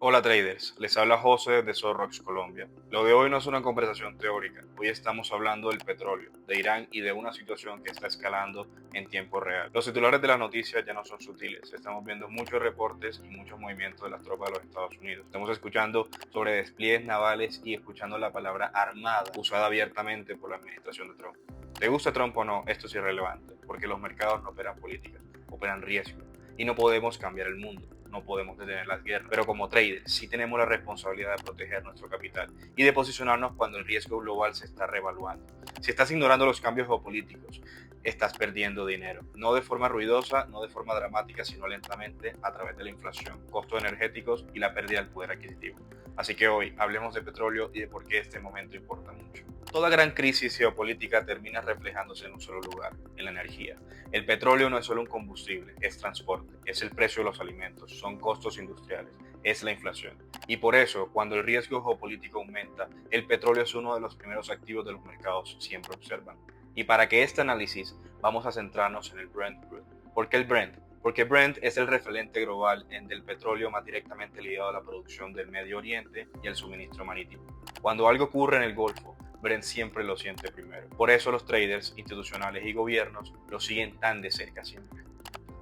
Hola traders, les habla José de Zorrox, Colombia. Lo de hoy no es una conversación teórica, hoy estamos hablando del petróleo, de Irán y de una situación que está escalando en tiempo real. Los titulares de las noticias ya no son sutiles, estamos viendo muchos reportes y muchos movimientos de las tropas de los Estados Unidos. Estamos escuchando sobre despliegues navales y escuchando la palabra armada usada abiertamente por la administración de Trump. ¿Te gusta Trump o no? Esto es irrelevante, porque los mercados no operan política, operan riesgo y no podemos cambiar el mundo. No podemos detener las guerras, pero como traders sí tenemos la responsabilidad de proteger nuestro capital y de posicionarnos cuando el riesgo global se está revaluando. Si estás ignorando los cambios geopolíticos, estás perdiendo dinero, no de forma ruidosa, no de forma dramática, sino lentamente a través de la inflación, costos energéticos y la pérdida del poder adquisitivo. Así que hoy hablemos de petróleo y de por qué este momento importa mucho. Toda gran crisis geopolítica termina reflejándose en un solo lugar, en la energía. El petróleo no es solo un combustible, es transporte, es el precio de los alimentos, son costos industriales, es la inflación. Y por eso, cuando el riesgo geopolítico aumenta, el petróleo es uno de los primeros activos de los mercados siempre observan. Y para que este análisis, vamos a centrarnos en el Brent Crude. ¿Por qué el Brent? Porque Brent es el referente global del petróleo más directamente ligado a la producción del Medio Oriente y al suministro marítimo. Cuando algo ocurre en el Golfo, Brent siempre lo siente primero. Por eso los traders institucionales y gobiernos lo siguen tan de cerca siempre.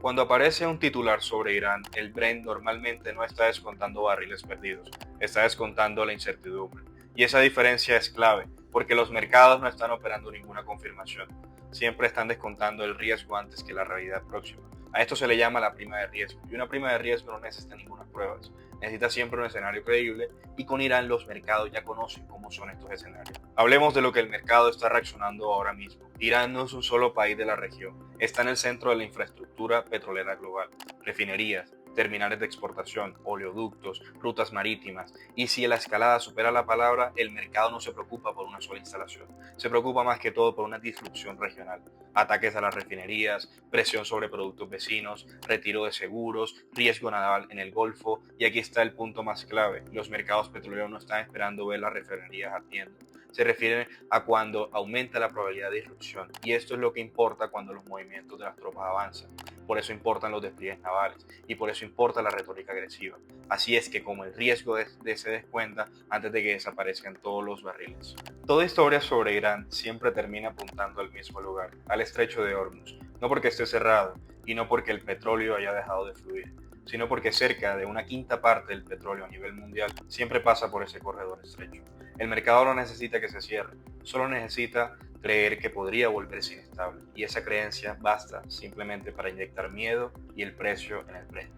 Cuando aparece un titular sobre Irán, el Brent normalmente no está descontando barriles perdidos, está descontando la incertidumbre. Y esa diferencia es clave, porque los mercados no están operando ninguna confirmación, siempre están descontando el riesgo antes que la realidad próxima. A esto se le llama la prima de riesgo, y una prima de riesgo no necesita ninguna pruebas, necesita siempre un escenario creíble, y con Irán los mercados ya conocen cómo son estos escenarios. Hablemos de lo que el mercado está reaccionando ahora mismo. Irán no es un solo país de la región, está en el centro de la infraestructura petrolera global, refinerías, terminales de exportación, oleoductos, rutas marítimas, y si la escalada supera la palabra, el mercado no se preocupa por una sola instalación, se preocupa más que todo por una disrupción regional, ataques a las refinerías, presión sobre productos vecinos, retiro de seguros, riesgo naval en el Golfo, y aquí está el punto más clave, los mercados petroleros no están esperando ver las refinerías ardiendo, se refiere a cuando aumenta la probabilidad de disrupción, y esto es lo que importa cuando los movimientos de las tropas avanzan. Por eso importan los despliegues navales y por eso importa la retórica agresiva. Así es que como el riesgo se descuenta antes de que desaparezcan todos los barriles. Toda historia sobre Irán siempre termina apuntando al mismo lugar, al estrecho de Hormuz, no porque esté cerrado y no porque el petróleo haya dejado de fluir, sino porque cerca de una quinta parte del petróleo a nivel mundial siempre pasa por ese corredor estrecho. El mercado no necesita que se cierre, solo necesita creer que podría volverse inestable, y esa creencia basta simplemente para inyectar miedo y el precio en el Brent.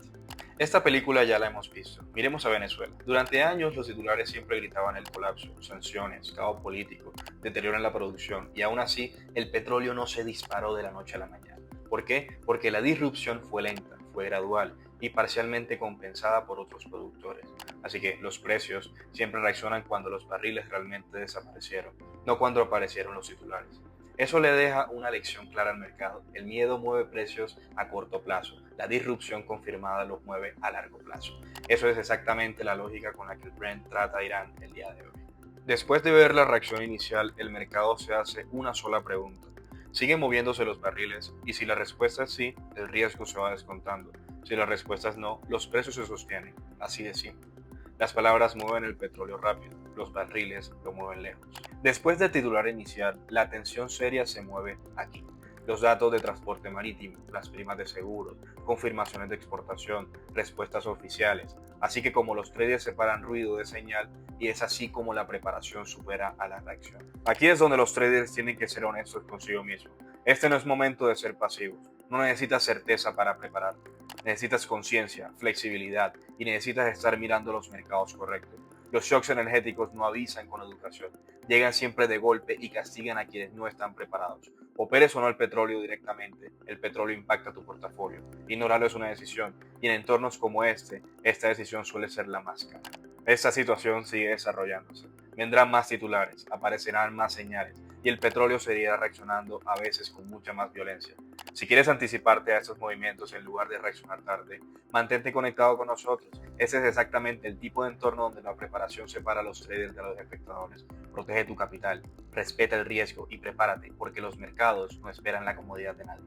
Esta película ya la hemos visto. Miremos a Venezuela. Durante años los titulares siempre gritaban el colapso, sanciones, caos político, deterioro en la producción, y aún así el petróleo no se disparó de la noche a la mañana. ¿Por qué? Porque la disrupción fue lenta, fue gradual y parcialmente compensada por otros productores. Así que los precios siempre reaccionan cuando los barriles realmente desaparecieron, no cuando aparecieron los titulares. Eso le deja una lección clara al mercado. El miedo mueve precios a corto plazo, la disrupción confirmada los mueve a largo plazo. Eso es exactamente la lógica con la que el Brent trata a Irán el día de hoy. Después de ver la reacción inicial, el mercado se hace una sola pregunta. ¿Siguen moviéndose los barriles? Y si la respuesta es sí, el riesgo se va descontando. Si la respuesta es no, los precios se sostienen. Así de simple. Las palabras mueven el petróleo rápido, los barriles lo mueven lejos. Después del titular inicial, la atención seria se mueve aquí. Los datos de transporte marítimo, las primas de seguros, confirmaciones de exportación, respuestas oficiales. Así que como los traders separan ruido de señal, y es así como la preparación supera a la reacción. Aquí es donde los traders tienen que ser honestos consigo mismos. Este no es momento de ser pasivos. No necesitas certeza para prepararte. Necesitas conciencia, flexibilidad y necesitas estar mirando los mercados correctos. Los shocks energéticos no avisan con educación, llegan siempre de golpe y castigan a quienes no están preparados. Operes o no el petróleo directamente, el petróleo impacta tu portafolio. Ignorarlo es una decisión y en entornos como este, esta decisión suele ser la más cara. Esta situación sigue desarrollándose. Vendrán más titulares, aparecerán más señales y el petróleo seguirá reaccionando a veces con mucha más violencia. Si quieres anticiparte a estos movimientos en lugar de reaccionar tarde, mantente conectado con nosotros. Ese es exactamente el tipo de entorno donde la preparación separa a los traders de los espectadores. Protege tu capital, respeta el riesgo y prepárate porque los mercados no esperan la comodidad de nadie.